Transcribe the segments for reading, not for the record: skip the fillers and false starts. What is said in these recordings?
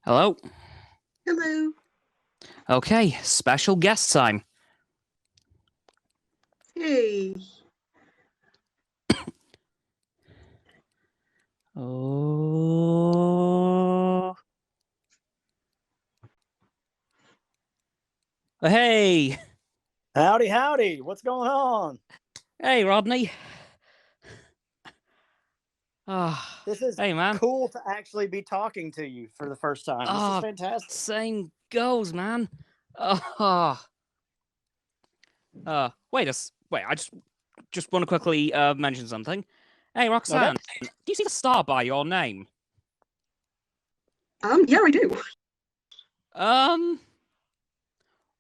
Hello. Hello. Okay, special guest time. Hey. Oh. Hey. Howdy, howdy. What's going on? Hey, Rodney. This is hey, man. cool to actually be talking to you for the first time. This is fantastic. Same goes, man. Wait. I just want to quickly mention something. Hey, Roxanne, do you see the star by your name? Yeah, I do.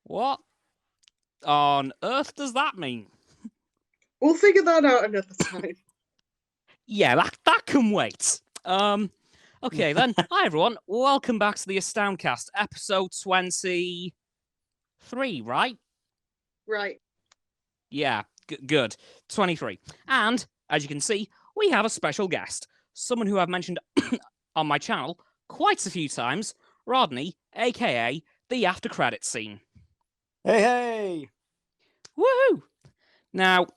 What on earth does that mean? We'll figure that out another time. Yeah, that can wait. Okay then. Hi everyone. Welcome back to the AstoundCast, episode 23, right? Right. Yeah, good. 23. And as you can see, we have a special guest, someone who I've mentioned on my channel quite a few times, Rodney, aka the after credits scene. Hey. Woohoo! Now,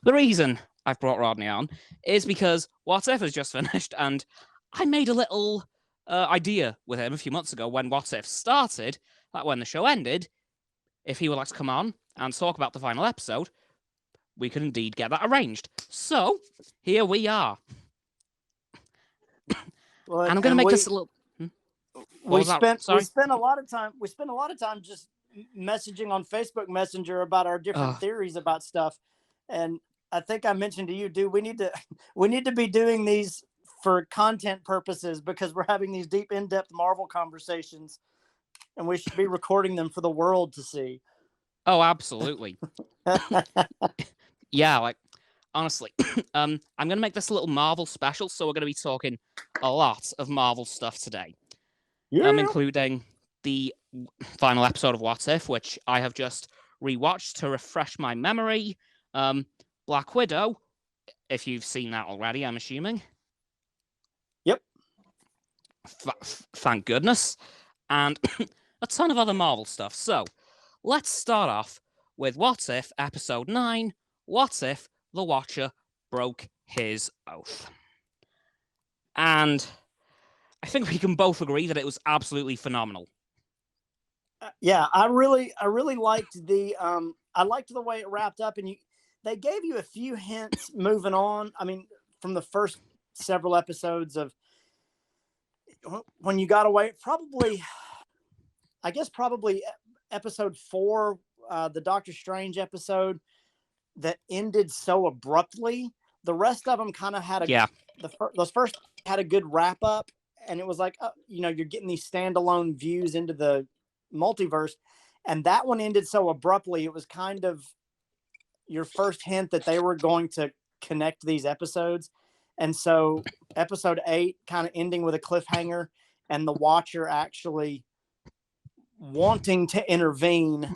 the reason I've brought Rodney on is because What If has just finished, and I made a little idea with him a few months ago when What If started, that when the show ended, if he would like to come on and talk about the final episode, we could indeed get that arranged. So, here we are. Well, and I'm going to make this a little... We spent a lot of time just messaging on Facebook Messenger about our different theories about stuff. And I think I mentioned to you, dude, we need to be doing these for content purposes because we're having these deep, in-depth Marvel conversations, and we should be recording them for the world to see. Oh, absolutely. Yeah, like, honestly, I'm going to make this a little Marvel special, so we're going to be talking a lot of Marvel stuff today. Yeah. Including the final episode of What If, which I have just rewatched to refresh my memory. Black Widow, if you've seen that already, I'm assuming. Yep. Thank goodness. And a ton of other Marvel stuff. So, let's start off with What If, episode 9, What If the Watcher broke his oath. And I think we can both agree that it was absolutely phenomenal. Yeah, I really liked I liked the way it wrapped up, and they gave you a few hints moving on. I mean, from the first several episodes of when you got away, probably episode 4, the Doctor Strange episode that ended so abruptly. The rest of them kind of had those first had a good wrap up, and it was like, you're getting these standalone views into the multiverse, and that one ended so abruptly. It was kind of your first hint that they were going to connect these episodes. And so episode 8 kind of ending with a cliffhanger and the Watcher actually wanting to intervene,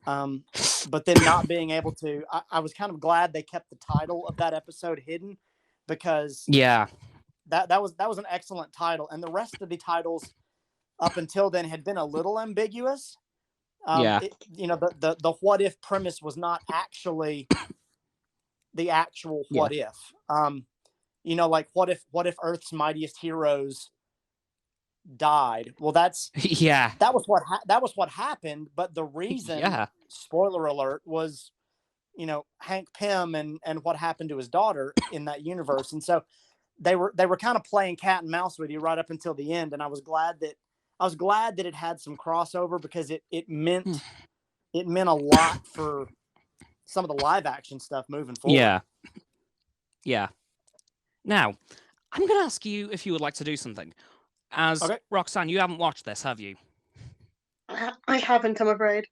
but then not being able to. I was kind of glad they kept the title of that episode hidden, because that was an excellent title, and the rest of the titles up until then had been a little ambiguous. The what if premise was not actually the actual what if. Like what if Earth's mightiest heroes died? Well, that was what happened. But the reason, spoiler alert, was Hank Pym and what happened to his daughter in that universe. And so they were kind of playing cat and mouse with you right up until the end. And I was glad that it had some crossover, because it meant a lot for some of the live action stuff moving forward. Yeah. Now, I'm going to ask you if you would like to do something. As Roxanne, you haven't watched this, have you? I haven't, I'm afraid.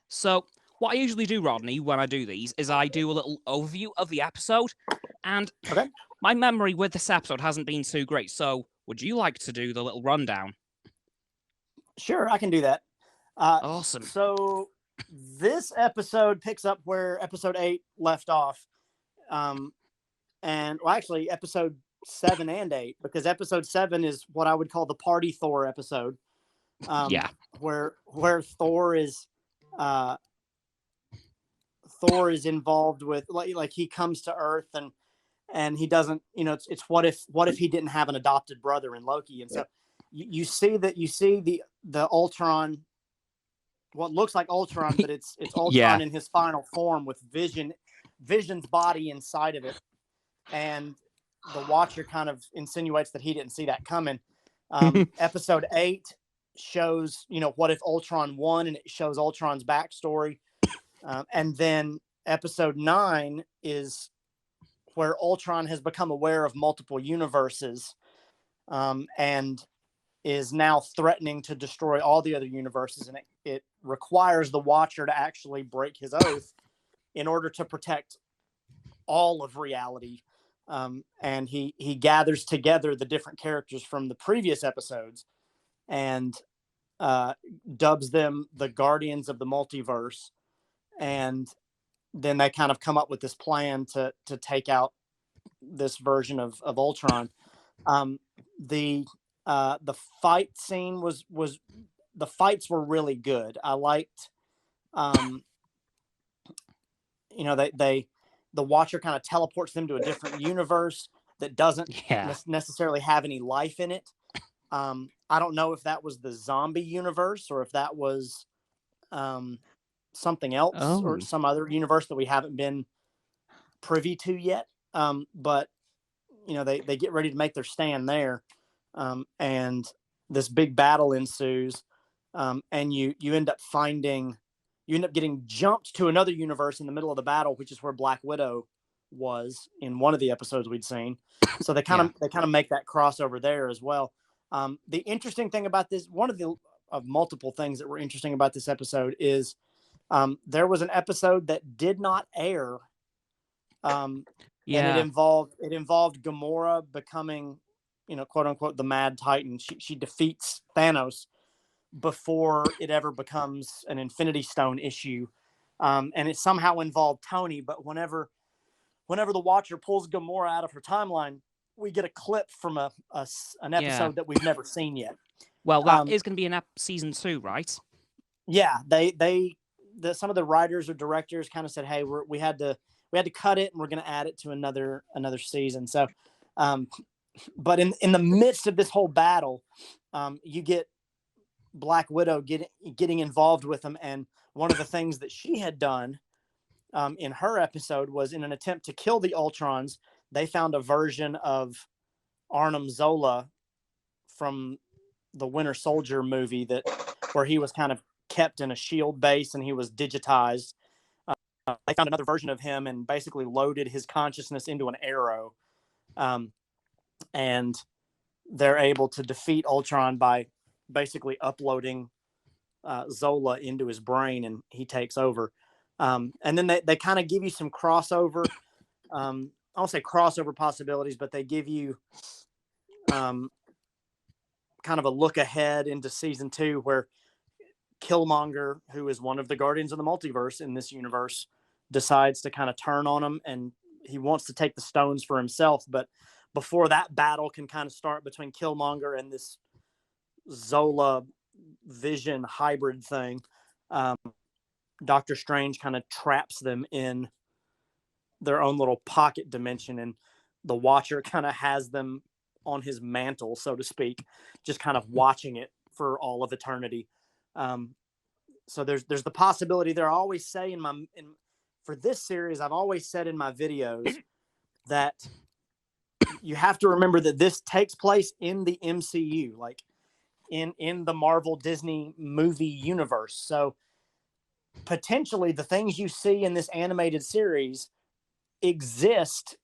So, what I usually do, Rodney, when I do these, is I do a little overview of the episode. And my memory with this episode hasn't been too great. So, would you like to do the little rundown? Sure, I can do that. Awesome. So, this episode picks up where episode 8 left off. And well, actually, episode 7 and 8, because episode 7 is what I would call the party Thor episode. Where Thor is involved with, like he comes to Earth and he doesn't, it's what if he didn't have an adopted brother in Loki. And so you see the Ultron, what looks like Ultron, but it's Ultron in his final form with Vision's body inside of it. And the Watcher kind of insinuates that he didn't see that coming. Episode 8 shows, what if Ultron won, and it shows Ultron's backstory. And then episode 9 is where Ultron has become aware of multiple universes, and is now threatening to destroy all the other universes. And it requires the Watcher to actually break his oath in order to protect all of reality. And he gathers together the different characters from the previous episodes and dubs them the Guardians of the Multiverse. And then they kind of come up with this plan to take out this version of Ultron. The fight scene was the fights were really good. I liked, the Watcher kind of teleports them to a different universe that doesn't necessarily have any life in it. I don't know if that was the zombie universe or if that was something else or some other universe that we haven't been privy to yet. But they get ready to make their stand there, and this big battle ensues, and you end up getting jumped to another universe in the middle of the battle, which is where Black Widow was in one of the episodes we'd seen. So they kind of make that crossover there as well. The interesting thing about this, one of multiple things that were interesting about this episode is there was an episode that did not air. And it involved Gamora becoming, quote unquote, the Mad Titan. She defeats Thanos before it ever becomes an Infinity Stone issue. And it somehow involved Tony, but whenever the Watcher pulls Gamora out of her timeline, we get a clip from an episode that we've never seen yet. Well, that is going to be in season 2, right? Yeah, some of the writers or directors kind of said, "Hey, we had to cut it, and we're going to add it to another season." So, but in the midst of this whole battle, you get Black Widow getting involved with them, and one of the things that she had done in her episode was, in an attempt to kill the Ultrons, they found a version of Arnim Zola from the Winter Soldier movie where he was kind of kept in a shield base and he was digitized. They found another version of him and basically loaded his consciousness into an arrow. And they're able to defeat Ultron by basically uploading Zola into his brain, and he takes over. And then they kind of give you some crossover. I won't say crossover possibilities, but they give you kind of a look ahead into season 2, where Killmonger, who is one of the Guardians of the Multiverse in this universe, decides to kind of turn on him, and he wants to take the stones for himself. But before that battle can kind of start between Killmonger and this Zola Vision hybrid thing, Doctor Strange kind of traps them in their own little pocket dimension, and the Watcher kind of has them on his mantle, so to speak, just kind of watching it for all of eternity. So there's the possibility there. I always say for this series, I've always said in my videos that you have to remember that this takes place in the MCU, like in the Marvel Disney movie universe. So potentially the things you see in this animated series exist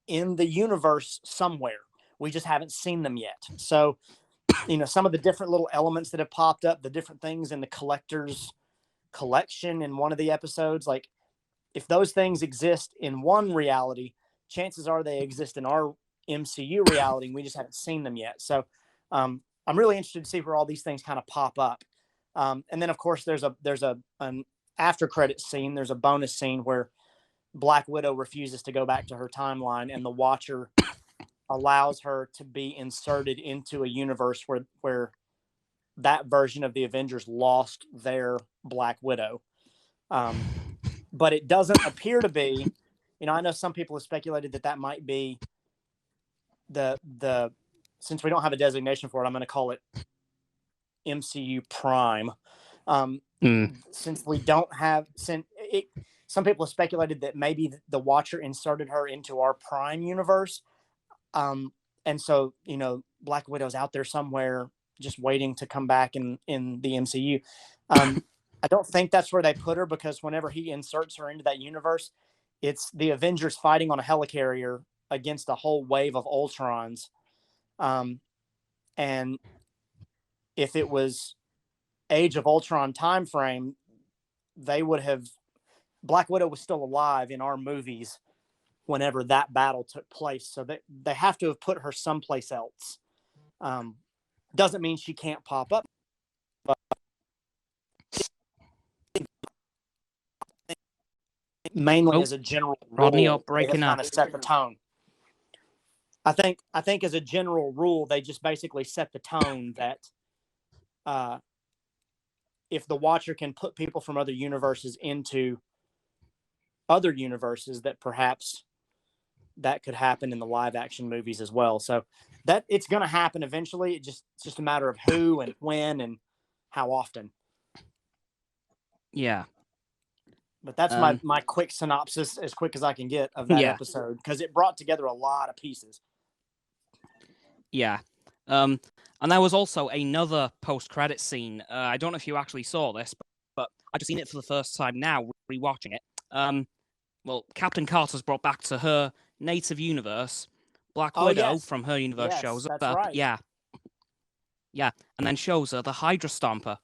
in the universe somewhere. We just haven't seen them yet. So, some of the different little elements that have popped up, the different things in the collector's collection in one of the episodes, like if those things exist in one reality, chances are they exist in our MCU reality, and we just haven't seen them yet. So I'm really interested to see where all these things kind of pop up. And then of course there's an after credit scene. There's a bonus scene where Black Widow refuses to go back to her timeline, and the Watcher allows her to be inserted into a universe where that version of the Avengers lost their Black Widow. But it doesn't appear to be, I know some people have speculated that might be the since we don't have a designation for it, I'm going to call it MCU Prime. Since we don't have, some people have speculated that maybe the Watcher inserted her into our Prime universe. And so, Black Widow's out there somewhere just waiting to come back in the MCU. I don't think that's where they put her, because whenever he inserts her into that universe, it's the Avengers fighting on a helicarrier against a whole wave of Ultrons. And if it was Age of Ultron time frame, Black Widow was still alive in our movies whenever that battle took place. So they have to have put her someplace else. Doesn't mean she can't pop up. But mainly as a general rule, Rodney, you're breaking up. Kind of set the tone. I think as a general rule, they just basically set the tone that if the Watcher can put people from other universes into other universes, that perhaps that could happen in the live action movies as well. So that it's going to happen eventually. It's just a matter of who and when and how often. Yeah. But that's my quick synopsis, as quick as I can get, of that episode, because it brought together a lot of pieces. Yeah. And there was also another post-credit scene. I don't know if you actually saw this, but I've just seen it for the first time now, rewatching it. Well, Captain Carter's brought back to her native universe. Black Widow from her universe shows up. Right. Yeah. Yeah. And then shows her the Hydra Stomper.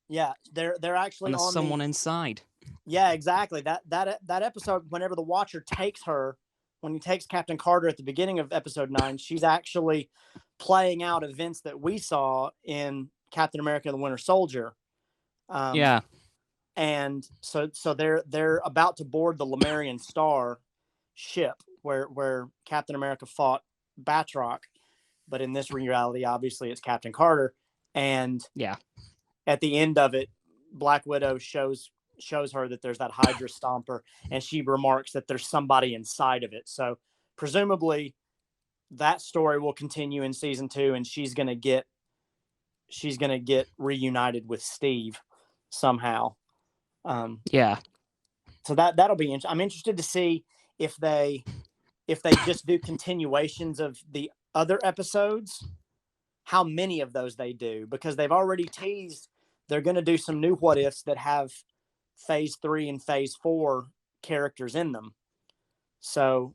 Yeah, they're actually and there's someone inside. Yeah, exactly. That episode, whenever the Watcher takes her, when he takes Captain Carter at the beginning of episode 9, she's actually playing out events that we saw in Captain America: The Winter Soldier. Yeah. And so they're about to board the Lemurian Star ship where Captain America fought Batroc, but in this reality, obviously, it's Captain Carter. And at the end of it, Black Widow shows her that there's that Hydra Stomper, and she remarks that there's somebody inside of it. So presumably that story will continue in season 2, and she's gonna get reunited with Steve somehow. So that'll be interesting. I'm interested to see if they just do continuations of the other episodes, how many of those they do, because they've already teased they're going to do some new what ifs that have phase 3 and phase 4 characters in them. So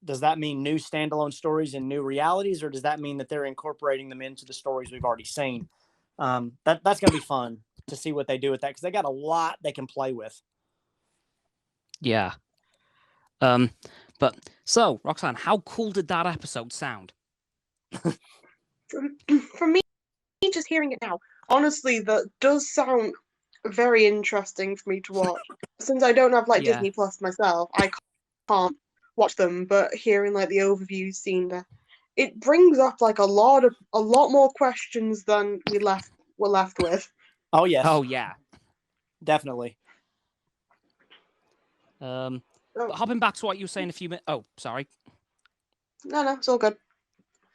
does that mean new standalone stories and new realities, or does that mean that they're incorporating them into the stories we've already seen? That's going to be fun to see what they do with that, because they got a lot they can play with. Yeah. But so, Roxanne, how cool did that episode sound? For me, just hearing it now, honestly, that does sound very interesting for me to watch. Since I don't have Disney Plus myself, I can't watch them. But hearing the overview scene there, it brings up a lot more questions than we're left with. Oh yes. Oh yeah. Definitely. But hopping back to what you were saying a few minutes. Oh, sorry. No, it's all good.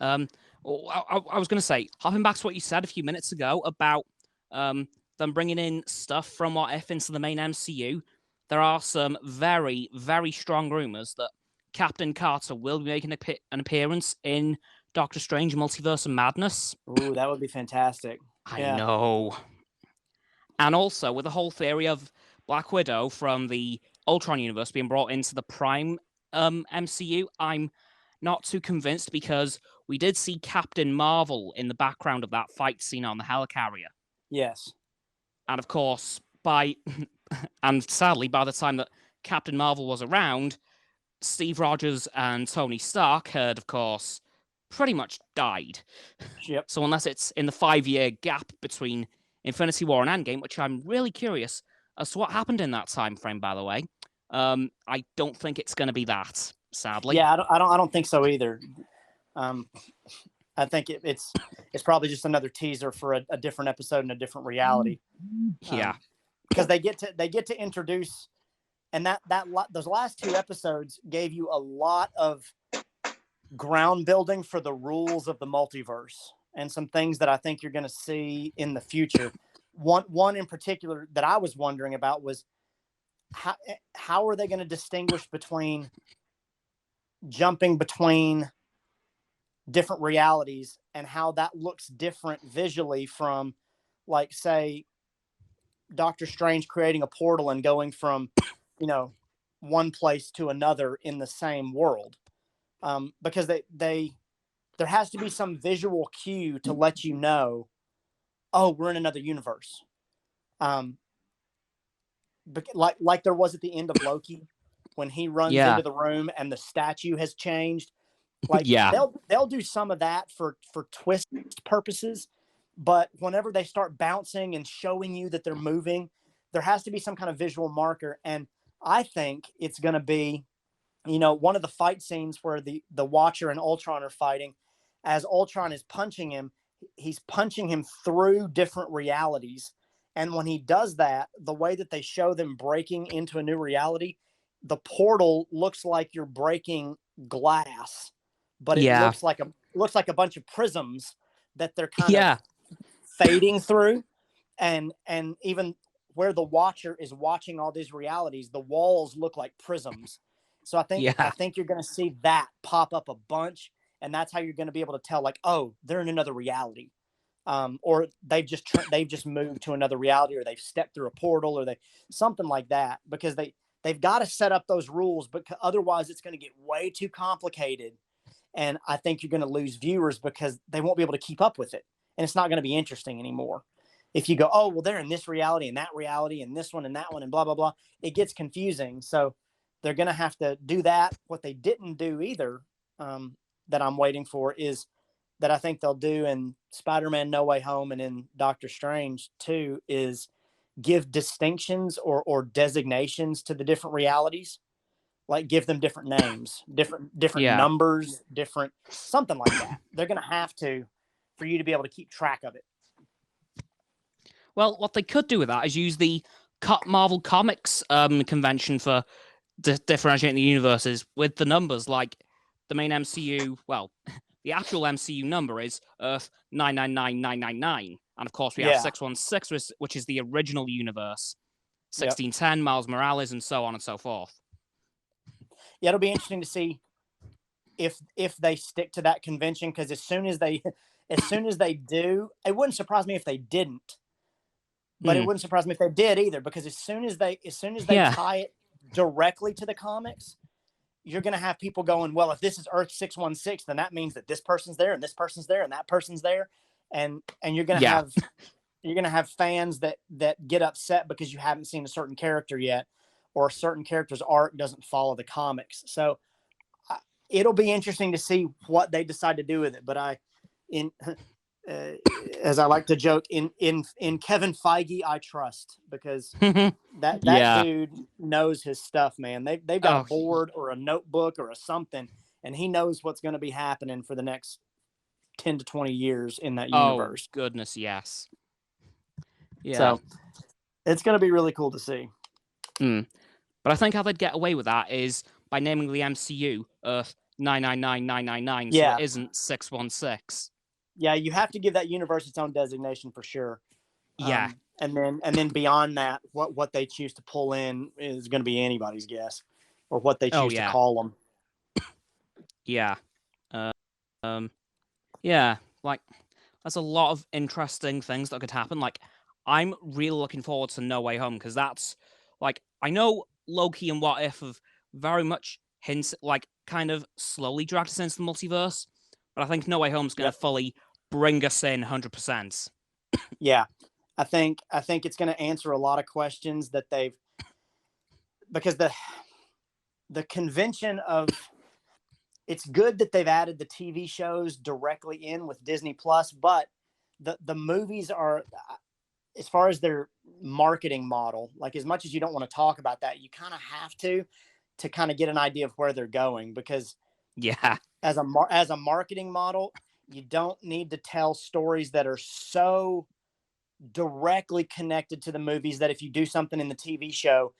I was going to say, hopping back to what you said a few minutes ago about them bringing in stuff from What If into the main MCU. There are some very, very strong rumors that Captain Carter will be making an appearance in Doctor Strange: Multiverse of Madness. Ooh, that would be fantastic. I know. And also with the whole theory of Black Widow from the Ultron universe being brought into the Prime MCU, I'm not too convinced, because we did see Captain Marvel in the background of that fight scene on the helicarrier. Yes. And of course, sadly, by the time that Captain Marvel was around, Steve Rogers and Tony Stark had, of course, pretty much died. Yep. So unless it's in the 5-year gap between Infinity War and Endgame, which I'm really curious as to what happened in that time frame, by the way, I don't think it's going to be that. sadly. Yeah, I don't think so either. I think it's probably just another teaser for a different episode in a different reality. Yeah, because they get to introduce, and those last 2 episodes gave you a lot of ground building for the rules of the multiverse and some things that I think you're going to see in the future. One in particular that I was wondering about was how are they going to distinguish between jumping between different realities and how that looks different visually from, like, say, Doctor Strange creating a portal and going from, one place to another in the same world. Because there has to be some visual cue to let you know, oh, we're in another universe. Like there was at the end of Loki when he runs into the room and the statue has changed. Like they'll do some of that for twist purposes, but whenever they start bouncing and showing you that they're moving, there has to be some kind of visual marker. And I think it's going to be, one of the fight scenes where the Watcher and Ultron are fighting. As Ultron is punching him, he's punching him through different realities. And when he does that, the way that they show them breaking into a new reality, the portal looks like you're breaking glass, but it looks like a bunch of prisms that they're kind of fading through. And even where the Watcher is watching all these realities, the walls look like prisms. So I think you're going to see that pop up a bunch, and that's how you're going to be able to tell, like, oh, they're in another reality, or they've just moved to another reality, or they've stepped through a portal, or something like that, because they've got to set up those rules, but otherwise it's going to get way too complicated, and I think you're going to lose viewers because they won't be able to keep up with it, and it's not going to be interesting anymore. If you go, oh, well, they're in this reality and that reality and this one and that one and blah, blah, blah, it gets confusing. So they're going to have to do that. What they didn't do either, that I'm waiting for, is that I think they'll do in Spider-Man No Way Home and in Doctor Strange too, is give distinctions or designations to the different realities. Like give them different names, different numbers, different something like that. They're going to have to, for you to be able to keep track of it. Well, what they could do with that is use the Marvel Comics convention for differentiating the universes with the numbers. Like the main MCU, well, the actual MCU number is Earth 999999, and of course we have 616, which is the original universe, 1610, Miles Morales, and so on and so forth. Yeah, it'll be interesting to see if they stick to that convention, because as soon as they do, it wouldn't surprise me if they didn't. But it wouldn't surprise me if they did either, because as soon as they tie it directly to the comics, you're going to have people going, well, if this is Earth 616, then that means that this person's there and this person's there and that person's there, and you're going to have fans that get upset because you haven't seen a certain character yet, or a certain character's arc doesn't follow the comics. So it'll be interesting to see what they decide to do with it. But as I like to joke, in Kevin Feige, I trust, because that dude knows his stuff, man. They've got a board or a notebook or something, and he knows what's going to be happening for the next 10 to 20 years in that universe. Oh, goodness, yes. Yeah. So it's going to be really cool to see. But I think how they'd get away with that is by naming the MCU Earth 999999, so it isn't 616. Yeah, you have to give that universe its own designation for sure. Yeah. And then beyond that, what they choose to pull in is going to be anybody's guess, or what they choose to call them. Yeah. Yeah, like, there's a lot of interesting things that could happen. Like, I'm really looking forward to No Way Home, because that's, like, I know Loki and What If have very much hints, like, kind of slowly dragged us into the multiverse, but I think No Way Home's going to fully bring us in 100%. Yeah, I think it's going to answer a lot of questions that because the convention of, it's good that they've added the TV shows directly in with Disney Plus, but the movies are, as far as their marketing model, like, as much as you don't want to talk about that, you kind of have to to kind of get an idea of where they're going, because as a marketing model, you don't need to tell stories that are so directly connected to the movies that if you do something in the TV show,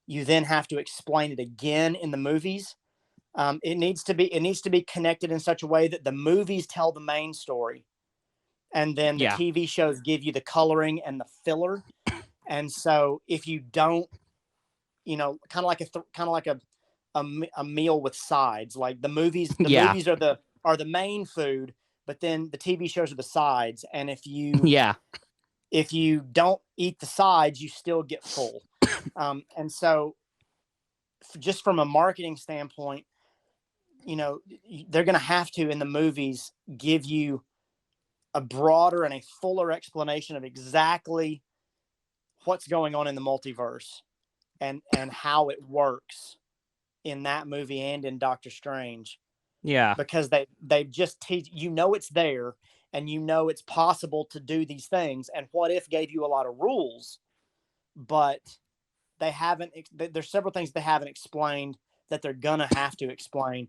you then have to explain it again in the movies. It needs to be connected in such a way that the movies tell the main story, and then the TV shows give you the coloring and the filler. And so if you don't, kind of like a meal with sides, like the movies are the main food, but then the TV shows are the sides. And if you don't eat the sides, you still get full. And so just from a marketing standpoint, they're going to have to, in the movies, give you a broader and a fuller explanation of exactly what's going on in the multiverse and how it works in that movie and in Doctor Strange. Yeah. Because they just teach, it's there, and it's possible to do these things. And What If gave you a lot of rules, but there's several things they haven't explained that they're going to have to explain.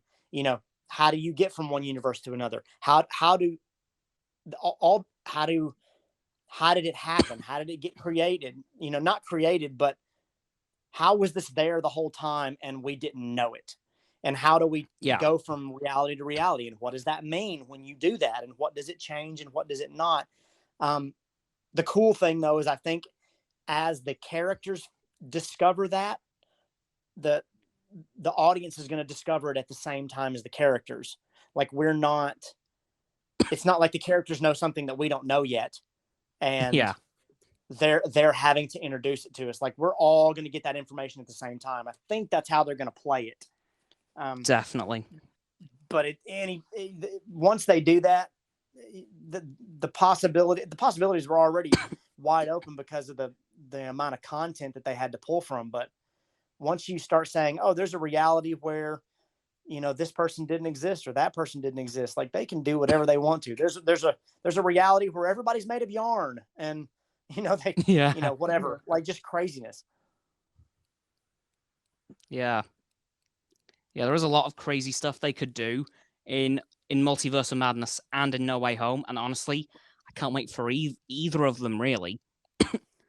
How do you get from one universe to another? How did it happen? How did it get created? Not created, but how was this there the whole time and we didn't know it? And how do we go from reality to reality? And what does that mean when you do that? And what does it change and what does it not? The cool thing, though, is I think as the characters discover that, the audience is going to discover it at the same time as the characters. Like, it's not like the characters know something that we don't know yet. And they're having to introduce it to us. Like, we're all going to get that information at the same time. I think that's how they're going to play it. Definitely. But once they do that, the possibilities were already wide open because of the amount of content that they had to pull from. But once you start saying, oh, there's a reality where, this person didn't exist or that person didn't exist, like, they can do whatever they want to. There's a reality where everybody's made of yarn and, whatever, like, just craziness. Yeah. Yeah, there is a lot of crazy stuff they could do in Multiverse of Madness and in No Way Home. And honestly, I can't wait for either of them, really.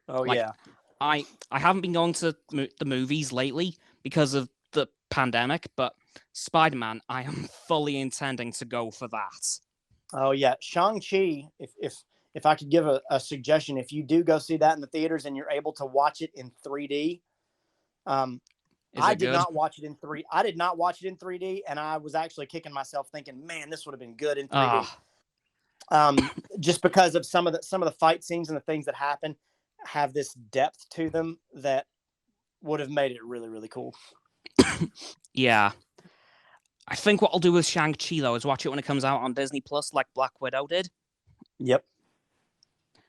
Oh, yeah. I haven't been going to the movies lately because of the pandemic, but Spider-Man, I am fully intending to go for that. Oh, yeah. Shang-Chi, if I could give a suggestion, if you do go see that in the theaters and you're able to watch it in 3D, I did not watch it in 3D, and I was actually kicking myself thinking, man, this would have been good in 3D. Just because of some of the fight scenes and the things that happen have this depth to them that would have made it really, really cool. Yeah. I think what I'll do with Shang-Chi, though, is watch it when it comes out on Disney Plus, like Black Widow did. Yep.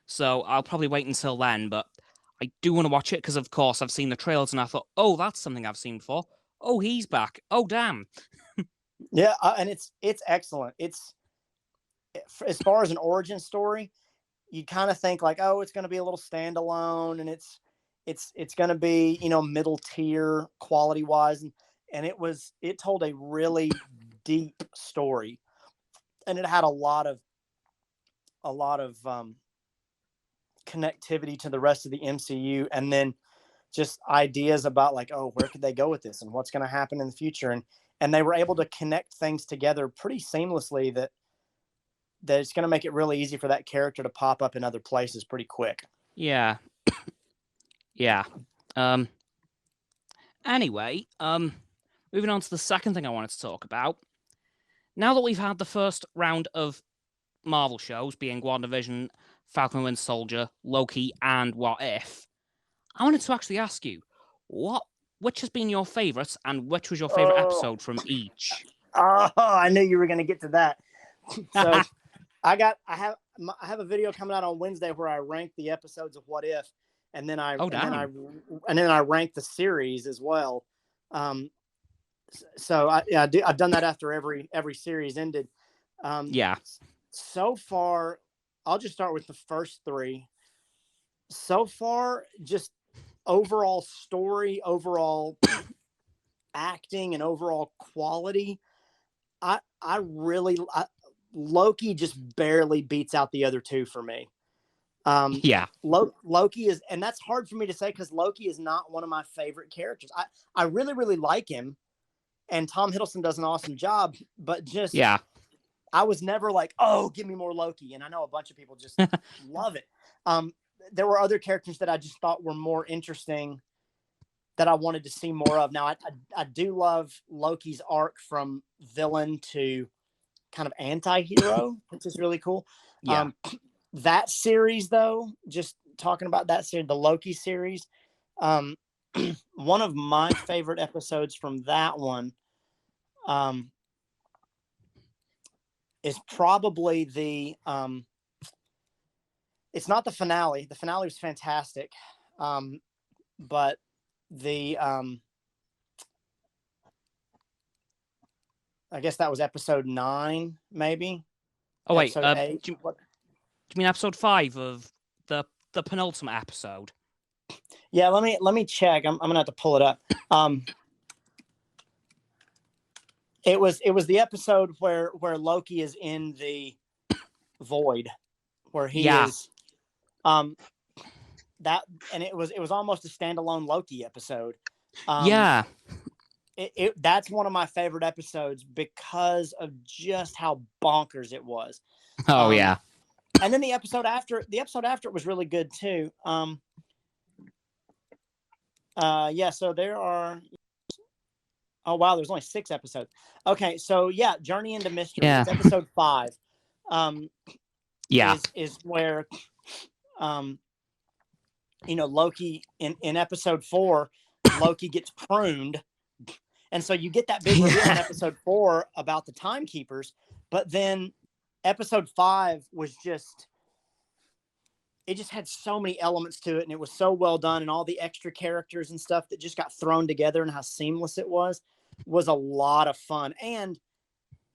So I'll probably wait until then, but I do want to watch it because, of course, I've seen the trailers and I thought, oh, that's something I've seen before. Oh, he's back. Oh, damn. Yeah, and it's excellent. It's, as far as an origin story, you kind of think like, oh, it's going to be a little standalone, and it's going to be, middle tier quality wise, and it told a really deep story, and it had a lot of connectivity to the rest of the MCU, and then just ideas about like, oh, where could they go with this and what's going to happen in the future, and they were able to connect things together pretty seamlessly that it's going to make it really easy for that character to pop up in other places pretty quick. Yeah. Yeah. Anyway, moving on to the second thing I wanted to talk about. Now that we've had the first round of Marvel shows, being WandaVision, Falcon and Winter Soldier, Loki, and What If, I wanted to actually ask you, which has been your favourite, and which was your favourite episode from each? Oh, I knew you were going to get to that. So I have a video coming out on Wednesday where I rank the episodes of What If, and then I rank the series as well. So I've done that after every series ended. So far, I'll just start with the first three. So far, just overall story, overall acting and overall quality, Loki just barely beats out the other two for me. Loki is, and that's hard for me to say because Loki is not one of my favorite characters. I really, really like him, and Tom Hiddleston does an awesome job, but just I was never like, oh, give me more Loki. And I know a bunch of people just love it. There were other characters that I just thought were more interesting that I wanted to see more of. Now, I do love Loki's arc from villain to kind of anti-hero, which is really cool. That series, though, just talking about that series, the Loki series, one of my favorite episodes from that one is probably the it's not the finale. The finale was fantastic. But the I guess that was episode 9, maybe. Oh wait, do you mean episode 5 of the penultimate episode? Yeah, let me check. I'm gonna have to pull it up. It was the episode where Loki is in the void, where he is. That, and it was almost a standalone Loki episode. That's one of my favorite episodes because of just how bonkers it was. And then the episode after it was really good too. So there are. Oh wow, there's only 6 episodes. Okay, so Journey into Mystery. It's episode 5. Is where Loki in episode 4, Loki gets pruned, and so you get that big reveal in episode 4 about the timekeepers, but then episode 5 was just had so many elements to it, and it was so well done, and all the extra characters and stuff that just got thrown together and how seamless it was a lot of fun. And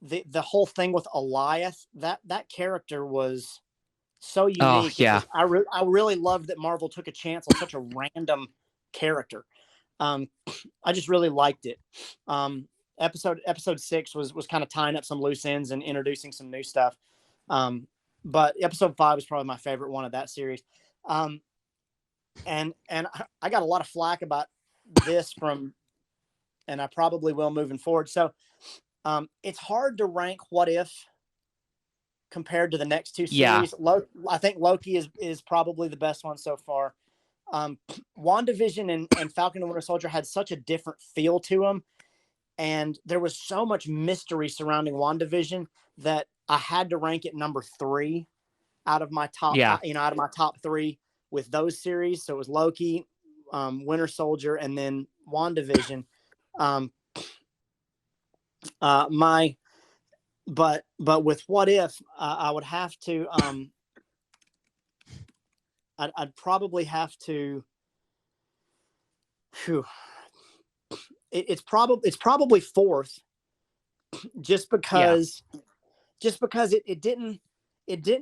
the whole thing with Elias, that character was so unique. I really loved that Marvel took a chance on such a random character. I just really liked it. Episode 6 was kind of tying up some loose ends and introducing some new stuff. But episode 5 is probably my favorite one of that series. And I got a lot of flack about this and I probably will moving forward. So it's hard to rank What If compared to the next 2 series. I think Loki is probably the best one so far. WandaVision and Falcon and Winter Soldier had such a different feel to them. And there was so much mystery surrounding WandaVision that I had to rank it number 3 out of my top, out of my top 3 with those series. So it was Loki, Winter Soldier, and then WandaVision. But with What If, I would have to, I'd probably have to, it's probably 4th, just because it didn't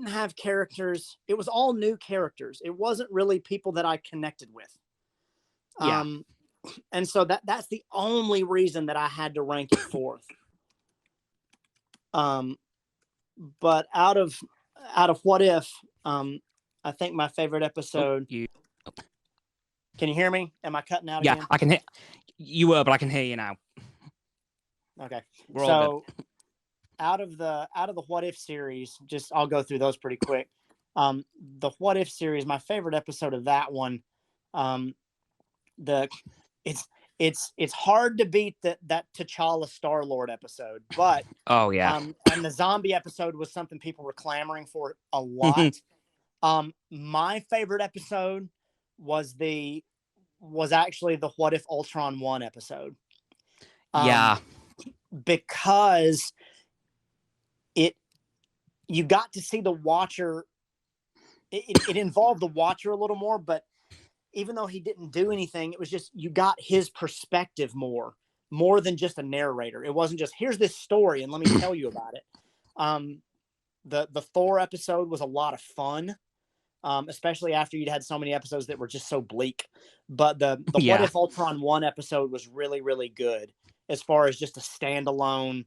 have characters. It was all new characters. It wasn't really people that I connected with. And so that's the only reason that I had to rank it 4th. But out of What If, I think my favorite episode. Can you hear me? Am I cutting out again? Yeah, I can hear you were, but I can hear you now. Okay. So out of the What If series, I'll go through those pretty quick. The What If series, my favorite episode of that one, it's hard to beat that T'Challa Star-Lord episode, but and the zombie episode was something people were clamoring for a lot. My favorite episode was actually the What If Ultron 1 episode. Because you got to see the Watcher. It involved the Watcher a little more, but even though he didn't do anything, it was just you got his perspective more than just a narrator. It wasn't just here's this story and let me tell you about it. The Thor episode was a lot of fun. especially after you'd had so many episodes that were just so bleak. But the Yeah. What If Ultron 1 episode was really, really good as far as just a standalone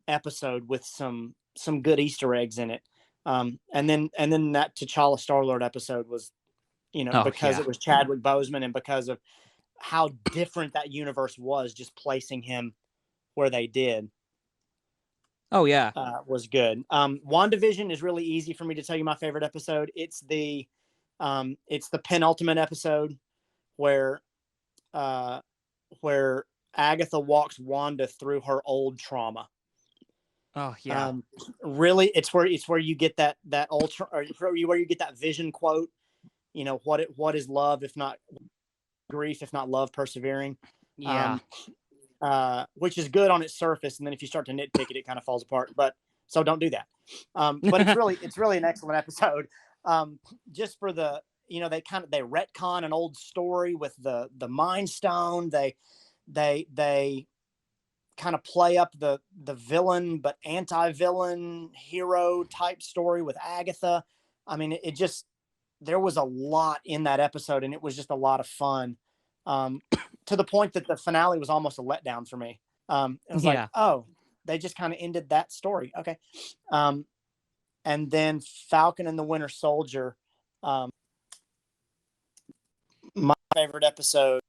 episode with some good Easter eggs in it. And then that T'Challa Star-Lord episode was, because it was Chadwick Boseman and because of how different that universe was, just placing him where they did. Oh yeah. Was good. WandaVision is really easy for me to tell you my favorite episode. It's the penultimate episode where Agatha walks Wanda through her old trauma. Oh yeah. Really, it's where you get that ultra, or where you get that Vision quote. What is love if not grief, if not love persevering? Yeah. Which is good on its surface, and then if you start to nitpick it, it kind of falls apart. But so don't do that. But it's really an excellent episode. Just for the they retcon an old story with the Mind Stone. They kind of play up the villain but anti-villain hero type story with Agatha. I mean, there was a lot in that episode, and it was just a lot of fun. To the point that the finale was almost a letdown for me. It was like, oh, they just kind of ended that story. Okay. And then Falcon and the Winter Soldier. My favorite episode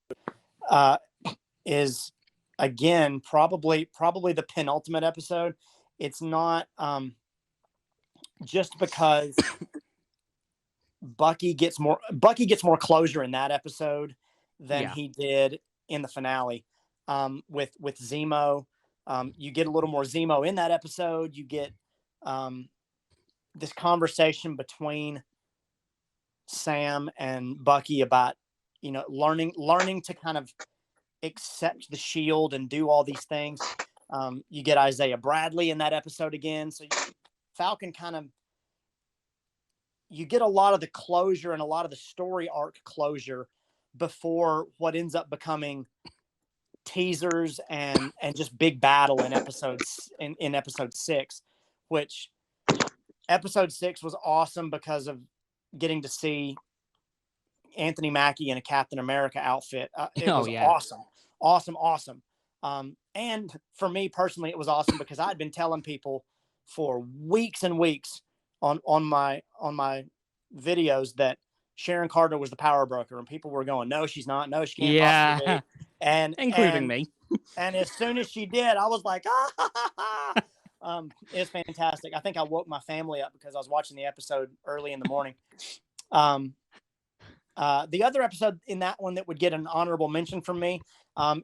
is, again, probably the penultimate episode. It's not just because Bucky gets more closure in that episode than he did in the finale. With Zemo, you get a little more Zemo in that episode. You get this conversation between Sam and Bucky about learning to kind of accept the shield and do all these things. You get Isaiah Bradley in that episode again, so Falcon you get a lot of the closure and a lot of the story arc closure before what ends up becoming teasers and just big battle in episode 6, which episode 6 was awesome because of getting to see Anthony Mackie in a Captain America outfit. It was awesome. And for me personally, it was awesome because I'd been telling people for weeks and weeks on my videos that Sharon Carter was the power broker, and people were going, no, she's not. No, she can't possibly be. And including me. And as soon as she did, I was like, it's fantastic. I think I woke my family up because I was watching the episode early in the morning. The other episode in that one that would get an honorable mention from me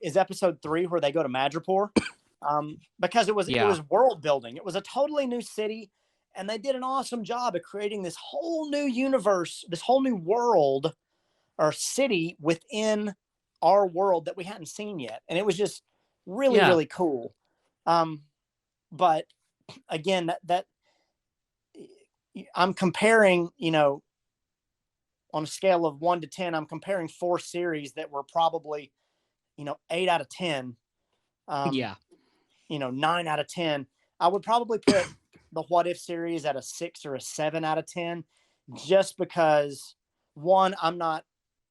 is episode 3, where they go to Madripoor, because it was world building. It was a totally new city, and they did an awesome job of creating this whole new universe, this whole new world or city within our world that we hadn't seen yet. And it was just really, really cool. But again, that I'm comparing, on a scale of 1 to 10, I'm comparing 4 series that were probably, 8 out of 10. 9 out of 10. I would probably put the What If series at a 6 or a 7 out of 10, just because, one,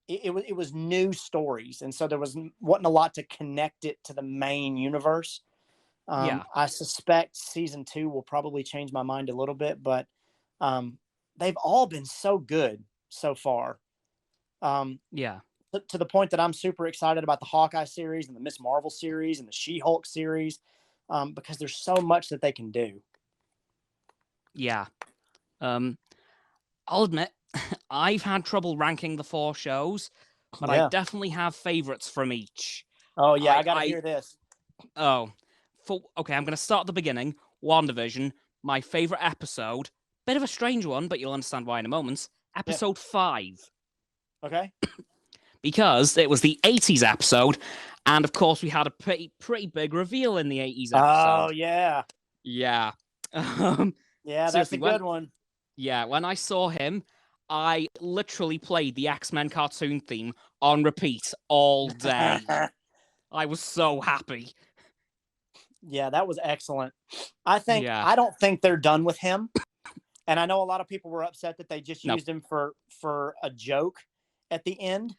it was new stories, and so there wasn't a lot to connect it to the main universe. I suspect season 2 will probably change my mind a little bit, but they've all been so good so far. To the point that I'm super excited about the Hawkeye series and the Miss Marvel series and the She-Hulk series, because there's so much that they can do. I'll admit, I've had trouble ranking the 4 shows, but I definitely have favorites from each. Oh yeah, I gotta hear this. Okay, I'm gonna start at the beginning. WandaVision, my favorite episode. Bit of a strange one, but you'll understand why in a moment. Episode 5. Okay. Because it was the 80s episode, and of course we had a pretty big reveal in the 80s episode. Oh yeah. Yeah. That's a good one. Yeah, when I saw him, I literally played the X-Men cartoon theme on repeat all day. I was so happy. Yeah, that was excellent. I don't think they're done with him. And I know a lot of people were upset that they just used him for a joke at the end.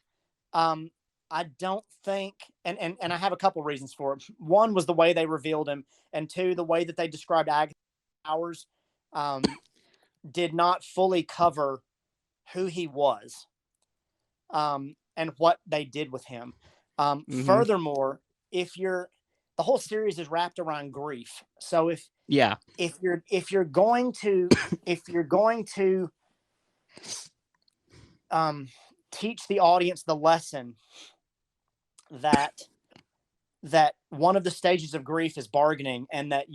I don't think, and I have a couple reasons for it. One was the way they revealed him, and two, the way that they described Agatha Powers did not fully cover who he was and what they did with him. Furthermore, the whole series is wrapped around grief. So if you're going to teach the audience the lesson that one of the stages of grief is bargaining, and that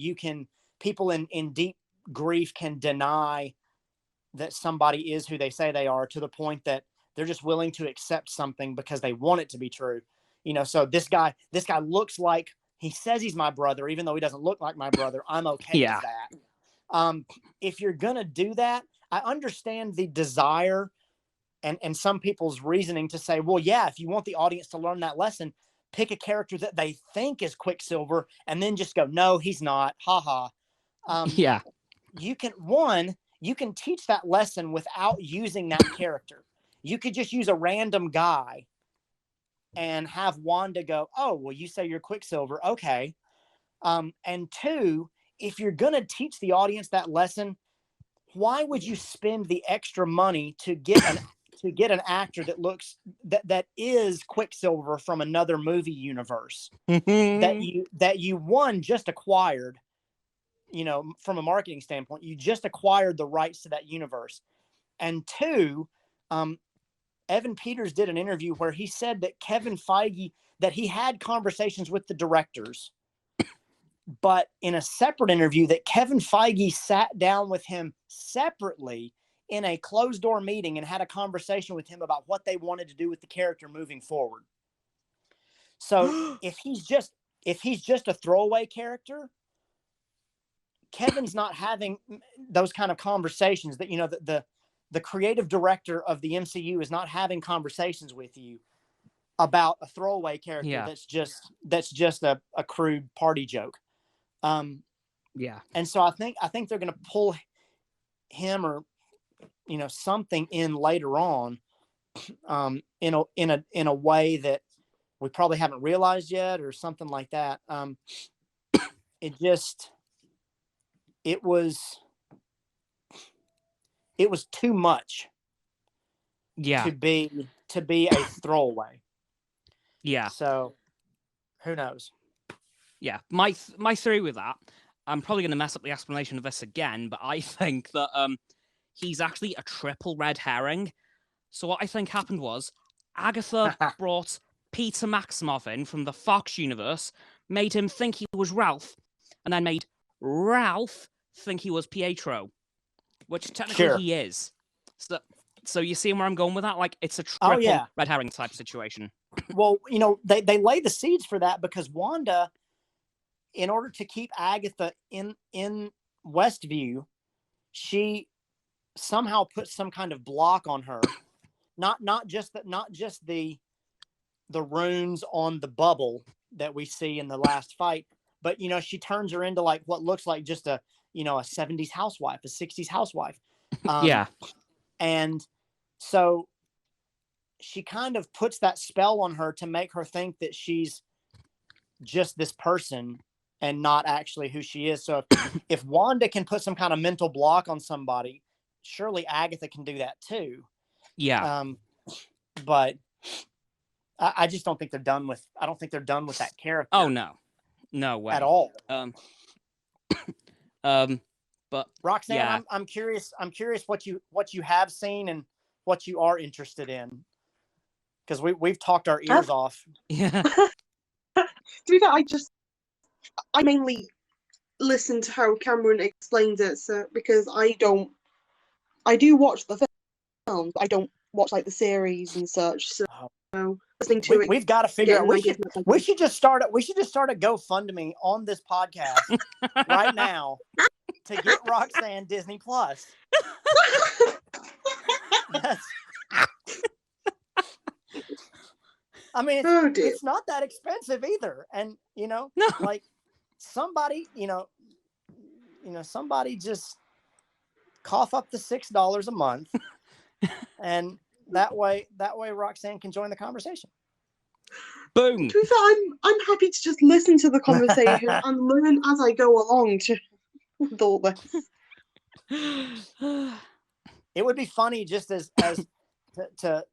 people in deep grief can deny that somebody is who they say they are, to the point that they're just willing to accept something because they want it to be true. So this guy looks like, he says he's my brother, even though he doesn't look like my brother. I'm okay with that. If you're going to do that, I understand the desire and some people's reasoning to say, well, yeah, if you want the audience to learn that lesson, pick a character that they think is Quicksilver and then just go, no, he's not. Ha ha. You can teach that lesson without using that character. You could just use a random guy and have Wanda go, oh, well, you say you're Quicksilver. Okay. And two, if you're going to teach the audience that lesson, why would you spend the extra money to get an actor that is Quicksilver from another movie universe that you one just acquired, from a marketing standpoint, you just acquired the rights to that universe. And two, Evan Peters did an interview where he said that Kevin Feige, that he had conversations with the directors, but in a separate interview that Kevin Feige sat down with him separately in a closed door meeting and had a conversation with him about what they wanted to do with the character moving forward. So if he's just a throwaway character, Kevin's not having those kind of conversations that, the creative director of the MCU is not having conversations with you about a throwaway character that's just a crude party joke. And so I think they're going to pull him or something in later on, in a way that we probably haven't realized yet, or something like that. It was too much. To be a throwaway. So who knows? My theory with that, I'm probably going to mess up the explanation of this again, but I think that he's actually a triple red herring. So what I think happened was Agatha brought Peter Maximoff in from the Fox universe, made him think he was Ralph, and then made Ralph think he was Pietro, which technically he is. So you see where I'm going with that? Like, it's a triple red herring type situation. Well, they lay the seeds for that because Wanda, in order to keep Agatha in Westview, she somehow put some kind of block on her. Not just the runes on the bubble that we see in the last fight, but she turns her into like what looks like just a 70s housewife, a 60s housewife. And so she kind of puts that spell on her to make her think that she's just this person and not actually who she is. So if Wanda can put some kind of mental block on somebody, surely Agatha can do that too. But I just don't think they're done with. I don't think they're done with that character. Oh no way at all. But Roxanne, I'm curious what you have seen and what you are interested in, because we've talked our ears off. Yeah. To be fair, I mainly listen to how Cameron explains it, so because I do watch the films, I don't watch like the series and such. So listening to it, we've got to figure out. We should just start a GoFundMe on this podcast right now to get Roxanne Disney Plus. I mean, it's not that expensive either, and like somebody, somebody just cough up the $6 a month, and that way Roxanne can join the conversation. Boom. To be fair, I'm happy to just listen to the conversation and learn as I go along with all this. It would be funny just as to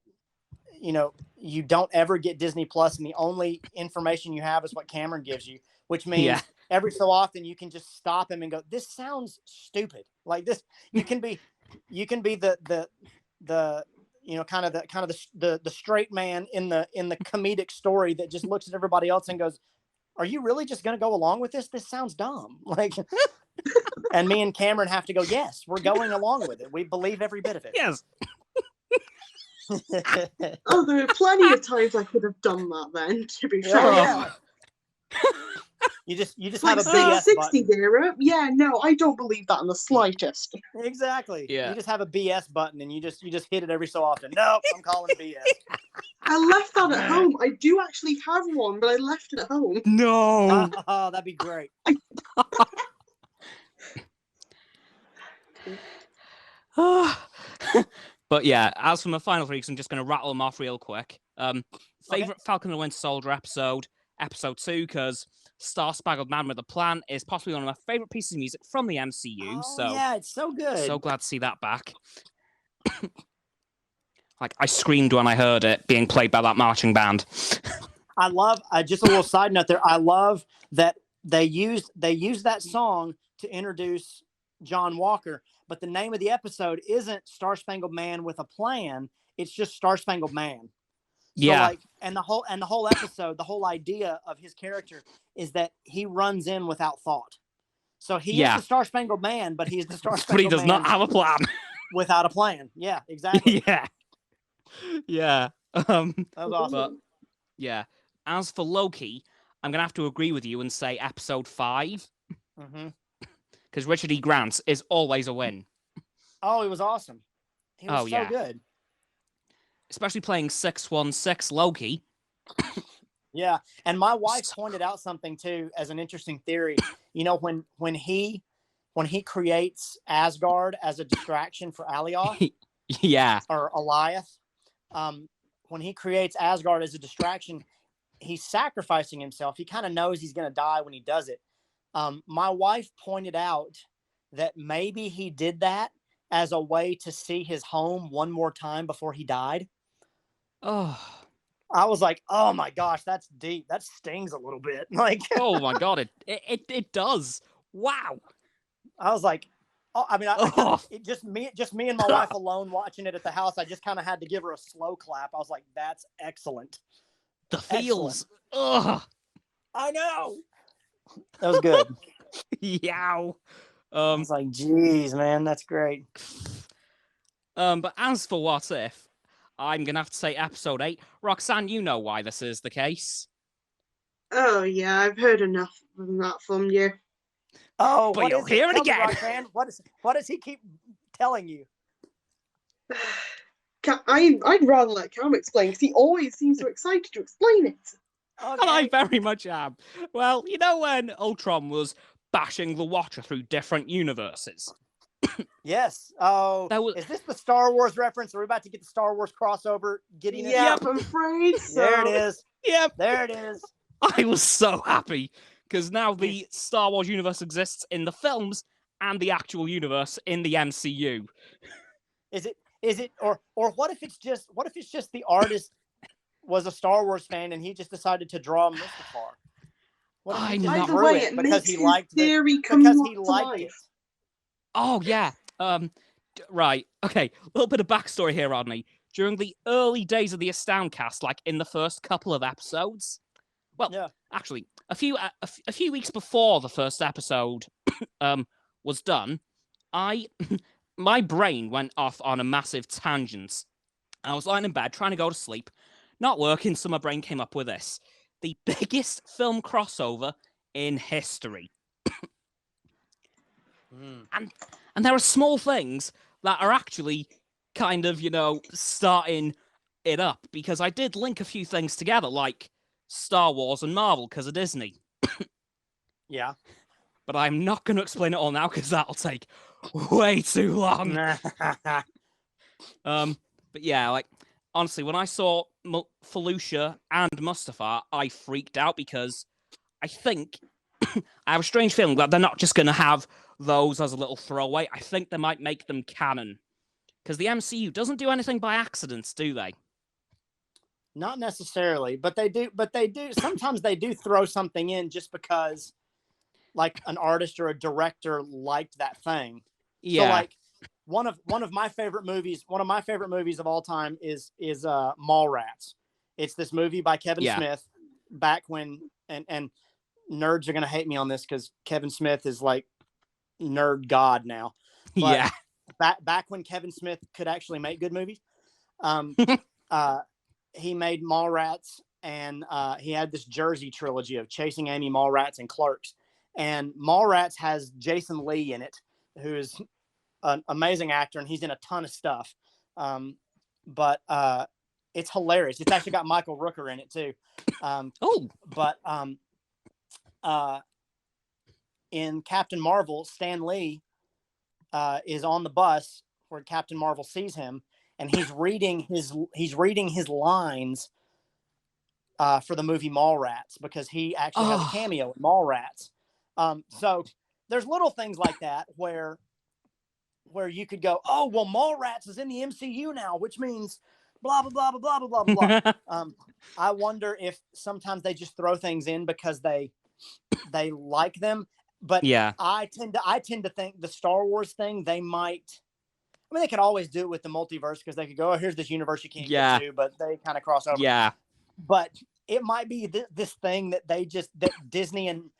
you don't ever get Disney Plus, and the only information you have is what Cameron gives you, which means every so often you can just stop him and go, "This sounds stupid." Like this, you can be the kind of the straight man in the comedic story that just looks at everybody else and goes, "Are you really just going to go along with this? This sounds dumb." Like, and me and Cameron have to go, "Yes, we're going along with it. We believe every bit of it." Yes. Oh, there are plenty of times I could have done that then, to be fair. Yeah. You just like, have a BS 60 button. there. Yeah, no, I don't believe that in the slightest. Exactly. Yeah. You just have a BS button and you just hit it every so often. Nope, I'm calling BS. I left that at home. I do actually have one, but I left it at home. No. Oh, that'd be great. But yeah, as for my final three, I'm just going to rattle them off real quick. Favorite Falcon and the Winter Soldier episode 2, because Star Spangled Man with a Plan is possibly one of my favorite pieces of music from the MCU. Oh, yeah, it's so good. So glad to see that back. Like, I screamed when I heard it being played by that marching band. I love, just a little side note there, I love that they used that song to introduce John Walker, but the name of the episode isn't Star Spangled Man with a Plan. It's just Star Spangled Man. So and the whole episode, the whole idea of his character is that he runs in without thought. So he is the Star Spangled Man, but he's the Star Spangled Man. But he does not have a plan. Without a plan. Yeah, exactly. Yeah. That was awesome. But, yeah. As for Loki, I'm going to have to agree with you and say episode 5. Because Richard E. Grant is always a win. Oh, he was awesome. He was so good. Especially playing 616 Loki. Yeah, and my wife pointed out something too as an interesting theory. You know, when he creates Asgard as a distraction for Alioth, or Alioth, when he creates Asgard as a distraction, he's sacrificing himself. He kind of knows he's going to die when he does it. My wife pointed out that maybe he did that as a way to see his home one more time before he died. Oh, I was like, oh my gosh, that's deep. That stings a little bit. Like, oh my God, it does. Wow. I was like, oh, I mean, just me and my wife alone watching it at the house. I just kind of had to give her a slow clap. I was like, that's excellent. The feels. Ugh. I know. That was good. Yow. I was like, geez, man, that's great. But as for What If, I'm going to have to say episode 8. Roxanne, you know why this is the case. Oh, yeah, I've heard enough of that from you. Oh, but you'll hear it again. Roxanne, what does he keep telling you? I'd rather let Cam explain, because he always seems so excited to explain it. Okay. And I very much am. Well, you know when Ultron was bashing the Watcher through different universes? Yes. Oh, is this the Star Wars reference? Are we about to get the Star Wars crossover? Yep, I'm afraid so. There it is. Yep. There it is. I was so happy, because now the Star Wars universe exists in the films and the actual universe in the MCU. Is it, or what if it's just the artist was a Star Wars fan and he just decided to draw Mustafar? What if he just drew it because he liked it? Because he liked it. Oh, yeah. Right. Okay. A little bit of backstory here, Rodney. During the early days of the AstoundCast, like in the first couple of episodes, actually, a few weeks before the first episode was done, my brain went off on a massive tangent. I was lying in bed trying to go to sleep, not working, so my brain came up with this: the biggest film crossover in history. And there are small things that are actually kind of, starting it up, because I did link a few things together, like Star Wars and Marvel, because of Disney. Yeah. But I'm not going to explain it all now, because that'll take way too long. But yeah, like honestly, when I saw Felucia and Mustafa, I freaked out because I think I have a strange feeling that they're not just going to have those as a little throwaway. I think they might make them canon because the MCU doesn't do anything by accidents, do they? Not necessarily, but they do. But they do. Sometimes they do throw something in just because, like, an artist or a director liked that thing. Yeah. So, like, one of my favorite movies of all time is Mallrats. It's this movie by Kevin Smith back when and nerds are gonna hate me on this because Kevin Smith is like nerd god now. But back when Kevin Smith could actually make good movies, he made Mallrats, and he had this Jersey trilogy of Chasing Amy, Mallrats, and Clerks. And Mallrats has Jason Lee in it, who is an amazing actor, and he's in a ton of stuff. But it's hilarious. It's actually got Michael Rooker in it too. But in Captain Marvel, Stan Lee is on the bus where Captain Marvel sees him, and he's reading his lines for the movie Mallrats because he actually has a cameo in Mallrats. So there's little things like that where you could go, oh, well, Mallrats is in the MCU now, which means blah, blah, blah, blah, blah, blah, blah, blah. I wonder if sometimes they just throw things in because they like them. But I tend to think the Star Wars thing, they might, I mean, they could always do it with the multiverse because they could go, oh, here's this universe you can't get to, but they kind of cross over. Yeah. But it might be this thing that that Disney and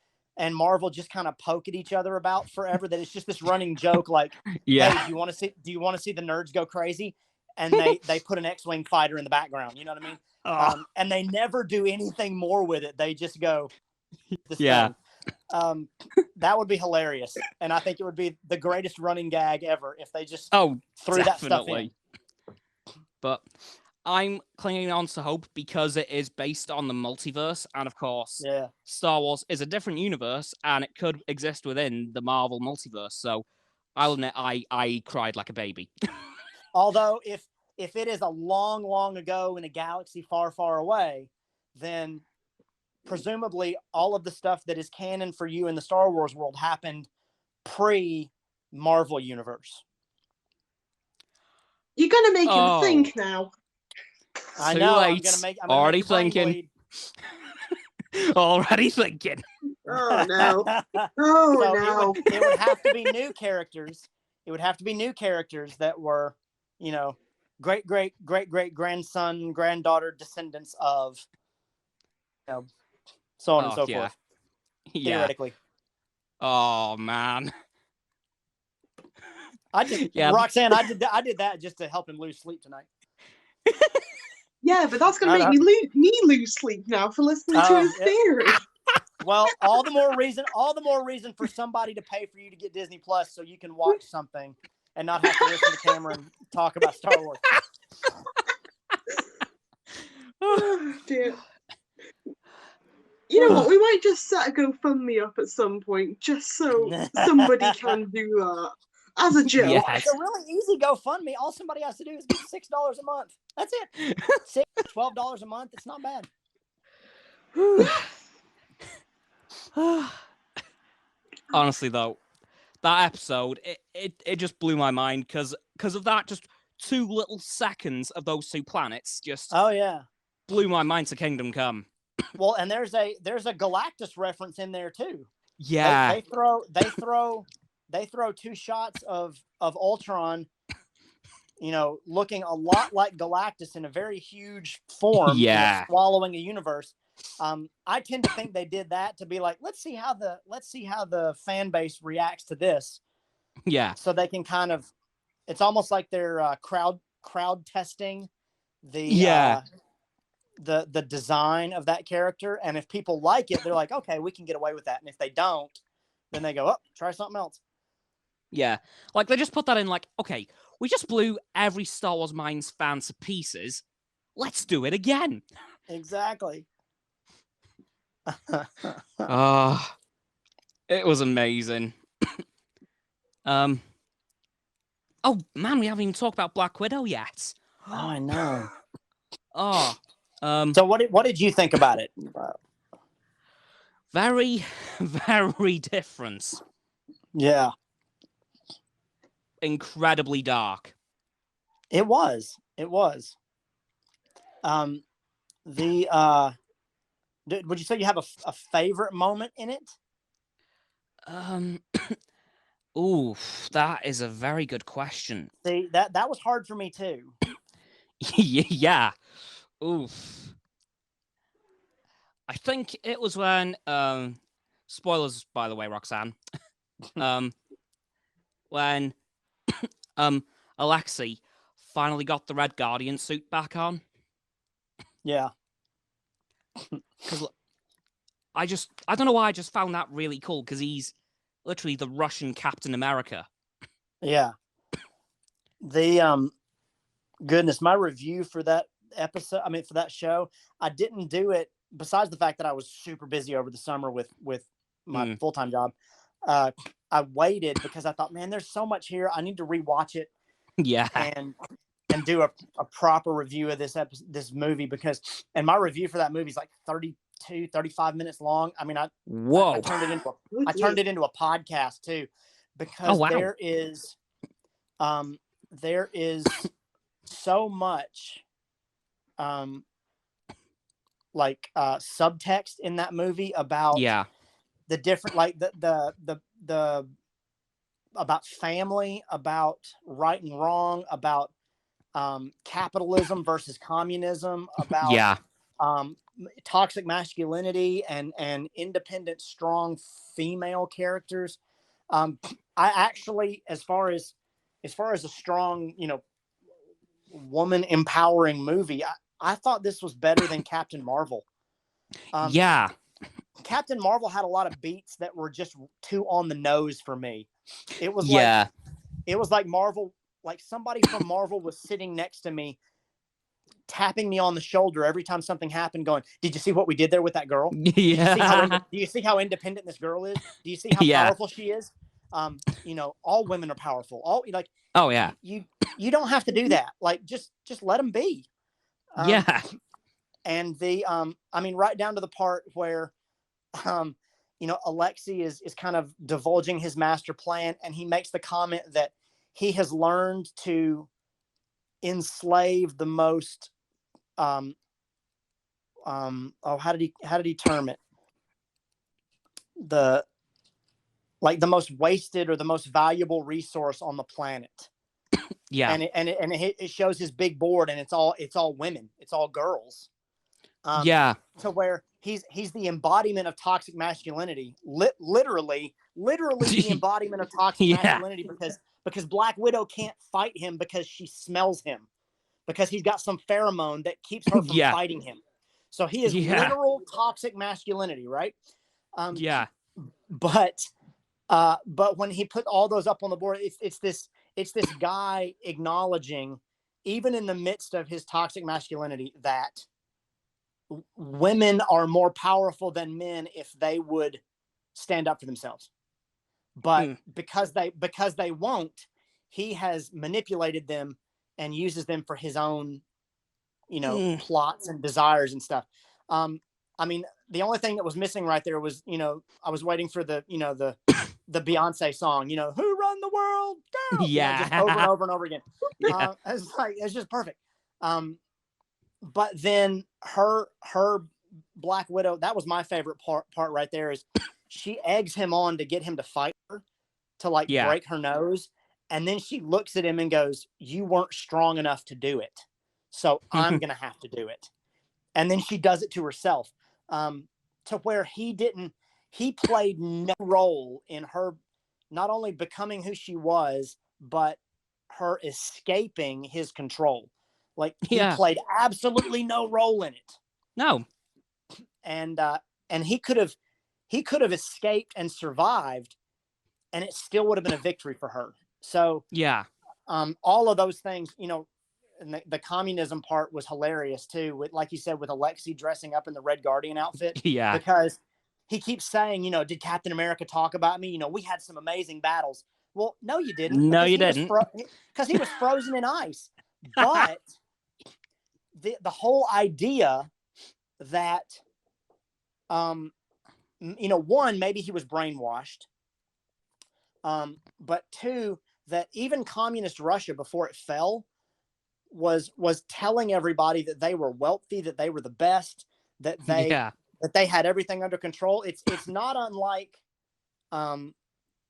Marvel just kind of poke at each other about forever. That it's just this running joke, like, hey, do you want to see the nerds go crazy? And they put an X-wing fighter in the background. You know what I mean? And they never do anything more with it. They just go, this thing. That would be hilarious, and I think it would be the greatest running gag ever if they just threw that stuff in. But I'm clinging on to hope because it is based on the multiverse, and of course, Star Wars is a different universe, and it could exist within the Marvel multiverse. So I'll admit, I cried like a baby. Although, if it is a long, long ago in a galaxy far, far away, then presumably all of the stuff that is canon for you in the Star Wars world happened pre-Marvel universe. You're going to make him think now. I know. I'm already thinking. Already thinking. Oh, no. Oh, no. It would have to be new characters. It would have to be new characters that were, great, great, great, great grandson, granddaughter, descendants of, so on and so forth. Theoretically. Oh man. Roxanne, I did that just to help him lose sleep tonight. Yeah, but that's gonna make me lose sleep now for listening to his theory. Well, all the more reason for somebody to pay for you to get Disney Plus so you can watch something and not have to listen to the camera and talk about Star Wars. Oh dear. You know what? We might just set a GoFundMe up at some point, just so somebody can do that as a joke. Yes. It's a really easy GoFundMe. All somebody has to do is give $6 a month. That's it. $12 a month. It's not bad. Honestly, though, that episode it just blew my mind because of that. Just 2 little seconds of those 2 planets just blew my mind to Kingdom Come. Well, and there's a Galactus reference in there too. Yeah, they throw 2 shots of Ultron, looking a lot like Galactus in a very huge form, swallowing a universe. I tend to think they did that to be like, let's see how the fan base reacts to this. Yeah, so they can kind of, it's almost like they're crowd testing the design of that character, and if people like it, they're like, okay, we can get away with that, and if they don't, then they go, try something else. Yeah, like they just put that in, like, okay, we just blew every Star Wars Minds fan to pieces, let's do it again. Exactly. It was amazing. Oh man, we haven't even talked about Black Widow yet. Oh, I know. Oh, so what did you think about it? Very, very different. Yeah, incredibly dark. It was. Would you say you have a favorite moment in it? Ooh, that is a very good question. See, that was hard for me too. Yeah. Oof. I think it was when spoilers, by the way, Roxanne. When Alexei finally got the Red Guardian suit back on. Yeah. Because I don't know why I just found that really cool, because he's literally the Russian Captain America. Yeah. The goodness, my review for that episode, for that show, I didn't do it, besides the fact that I was super busy over the summer with my full-time job. I waited because I thought, man, there's so much here. I need to rewatch it. Yeah. And do a proper review of this movie, and my review for that movie is like 35 minutes long. I turned it into a podcast too, because there is so much subtext in that movie about the different, like the about family, about right and wrong, about capitalism versus communism, about toxic masculinity and independent, strong female characters. I actually, as far as a strong, woman empowering movie, I thought this was better than Captain Marvel. Captain Marvel had a lot of beats that were just too on the nose for me. It was like Marvel, like somebody from Marvel was sitting next to me, tapping me on the shoulder every time something happened, going, "Did you see what we did there with that girl? Yeah. Do you see how independent this girl is? Do you see how powerful she is? All women are powerful. All like, oh yeah, you don't have to do that. Like, just let them be." And the right down to the part where Alexei is kind of divulging his master plan, and he makes the comment that he has learned to enslave the most how did he term it? The most wasted or the most valuable resource on the planet. Yeah. And it shows his big board, and it's all women, it's all girls. To where he's the embodiment of toxic masculinity, literally the embodiment of toxic masculinity, because Black Widow can't fight him because she smells him, because he's got some pheromone that keeps her from fighting him. So he is literal toxic masculinity, right? But when he put all those up on the board, it's this guy acknowledging, even in the midst of his toxic masculinity, that women are more powerful than men if they would stand up for themselves. But because they won't, he has manipulated them and uses them for his own, plots and desires and stuff. The only thing that was missing right there was, I was waiting for the Beyonce song, "Who Run the World, Girl?" Just over and over and over again. It's just perfect. But then her Black Widow, that was my favorite part right there, is she eggs him on to get him to fight her, to break her nose. And then she looks at him and goes, "You weren't strong enough to do it, so I'm going to have to do it." And then she does it to herself, to where he played no role in her not only becoming who she was, but her escaping his control. Like, he played absolutely no role in it. No. And he could have escaped and survived, and it still would have been a victory for her. So all of those things, and the communism part was hilarious too. With, like you said, with Alexei dressing up in the Red Guardian outfit. Because he keeps saying, did Captain America talk about me? We had some amazing battles. Well, no, you didn't. No, you didn't. Because he was frozen in ice. But the whole idea that, one, maybe he was brainwashed. But two, that even communist Russia before it fell was telling everybody that they were wealthy, that they were the best, that they had everything under control. It's not unlike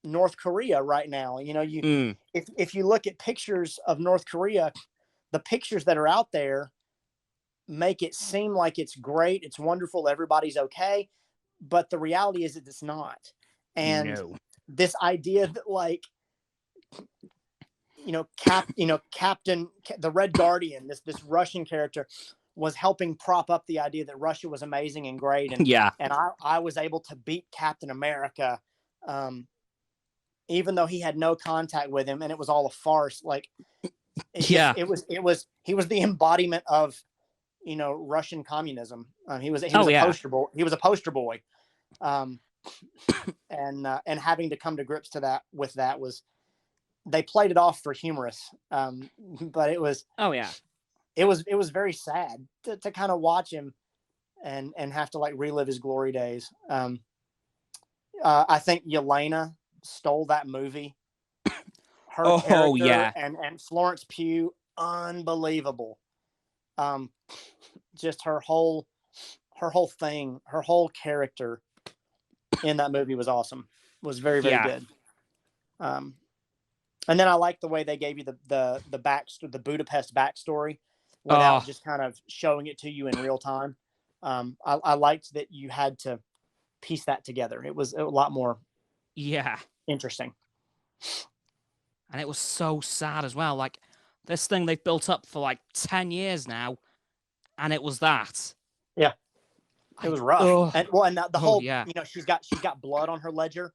North Korea right now. If you look at pictures of North Korea, the pictures that are out there make it seem like it's great, it's wonderful, everybody's okay, but the reality is that it's not. And this idea that, like, Captain, the Red Guardian, this Russian character, was helping prop up the idea that Russia was amazing and great, and I was able to beat Captain America, even though he had no contact with him, and it was all a farce. Like, he was the embodiment of Russian communism. He was a poster boy. He was a poster boy, and having to come to grips with that was, they played it off for humorous, but it was it was very sad to kind of watch him and have to, like, relive his glory days. I think Yelena stole that movie. Her character and Florence Pugh, unbelievable. Just her whole thing, her whole character in that movie was awesome. Was very, very good. And then I like the way they gave you the Budapest backstory without just kind of showing it to you in real time. I liked that you had to piece that together. It was a lot more interesting. And it was so sad as well. Like, this thing they've built up for like 10 years now, and it was that. Yeah. It was rough. And the whole, she's got blood on her ledger.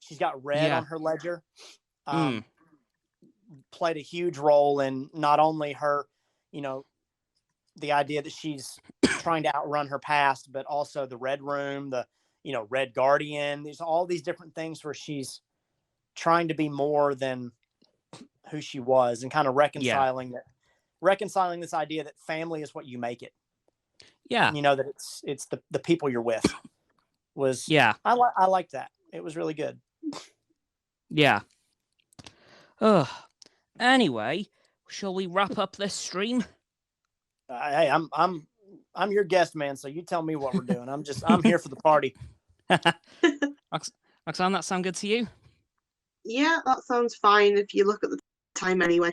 She's got red on her ledger. Played a huge role in not only her, the idea that she's trying to outrun her past, but also the Red Room, the, Red Guardian. There's all these different things where she's trying to be more than who she was, and kind of reconciling this idea that family is what you make it. Yeah. That it's the people you're with. I liked that. It was really good. Yeah. Anyway, shall we wrap up this stream? Hey, I'm your guest, man. So you tell me what we're doing. I'm here for the party. Roxanne, that sound good to you? Yeah, that sounds fine if you look at the time anyway.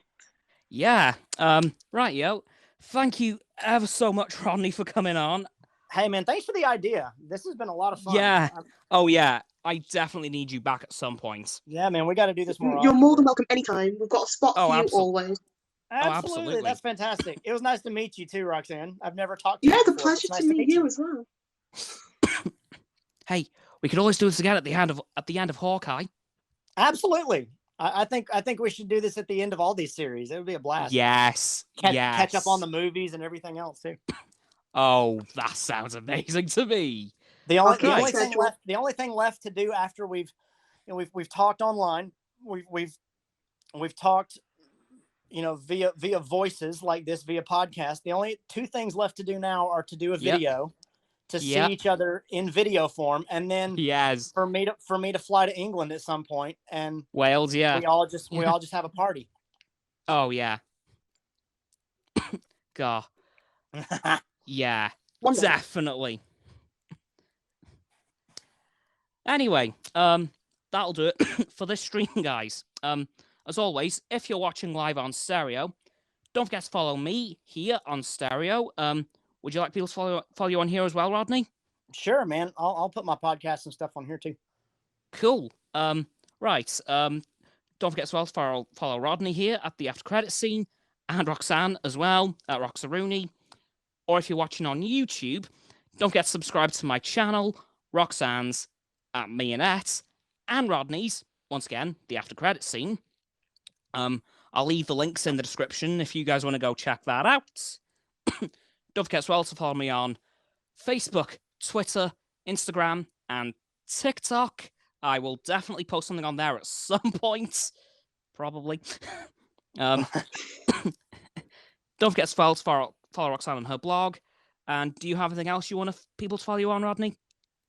Yeah. Right, yo. Thank you ever so much, Rodney, for coming on. Hey, man, thanks for the idea. This has been a lot of fun. Yeah. Oh, yeah. I definitely need you back at some point. Yeah, man, we got to do this more You're often. more than welcome anytime. We've got a spot for you always. Absolutely. That's fantastic. It was nice to meet you too, Roxanne. I've never talked to you before. The pleasure to meet you as well. Hey, we could always do this again at the end of Hawkeye. Absolutely. I think we should do this at the end of all these series. It would be a blast. Yes. Catch up on the movies and everything else too. Oh, that sounds amazing to me. The only thing left to do after we've talked online, we've talked, via voices like this, via podcast. The only two things left to do now are to do a video to see each other in video form, and then for me to fly to England at some point, and Wales, we all just have a party. Oh yeah. God. Yeah. Definitely. Anyway, that'll do it for this stream, guys. As always, if you're watching live on stereo, don't forget to follow me here on stereo. Would you like people to follow you on here as well, Rodney? Sure, man. I'll put my podcast and stuff on here too. Cool. Right. Don't forget to follow Rodney here at the After Credit Scene, and Roxanne as well at Roxo. Or if you're watching on YouTube, don't forget to subscribe to my channel, Roxanne's at Meonette, and Rodney's, once again, the After Credit Scene. I'll leave the links in the description if you guys want to go check that out. Don't forget as well to follow me on Facebook, Twitter, Instagram, and TikTok. I will definitely post something on there at some point. Probably. Don't forget to follow Roxanne on her blog. And do you have anything else you want people to follow you on, Rodney?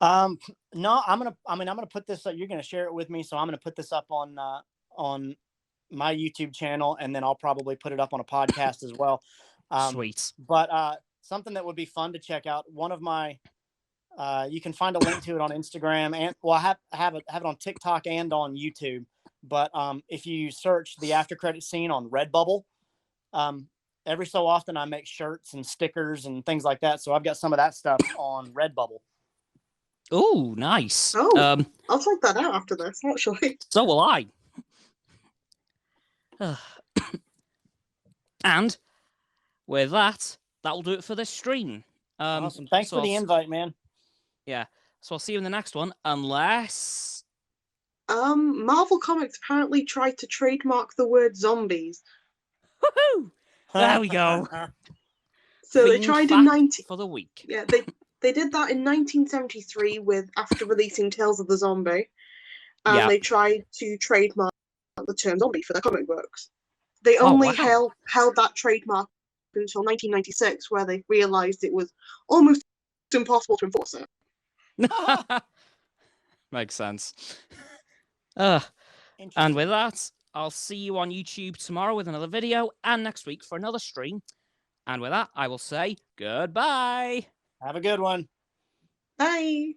No, I'm gonna put this up. You're gonna share it with me, so I'm gonna put this up on my YouTube channel, and then I'll probably put it up on a podcast as well. Sweet. But something that would be fun to check out. One of my, you can find a link to it on Instagram, and I have it on TikTok and on YouTube. But if you search the after credit scene on Redbubble, every so often I make shirts and stickers and things like that. So I've got some of that stuff on Redbubble. Oh, nice. Oh, I'll check that out after this, actually. So will I. And with that'll do it for this stream. Awesome. Thanks for the invite, man. Yeah. So I'll see you in the next one, unless... Marvel Comics apparently tried to trademark the word zombies. Woohoo! There we go. So they tried in for the week. Yeah, they did that in 1973 after releasing Tales of the Zombie, and they tried to trademark the term zombie for their comic books. They only held that trademark until 1996, where they realized it was almost impossible to enforce it. Makes sense. And with that, I'll see you on YouTube tomorrow with another video, and next week for another stream. And with that, I will say goodbye. Have a good one. Bye.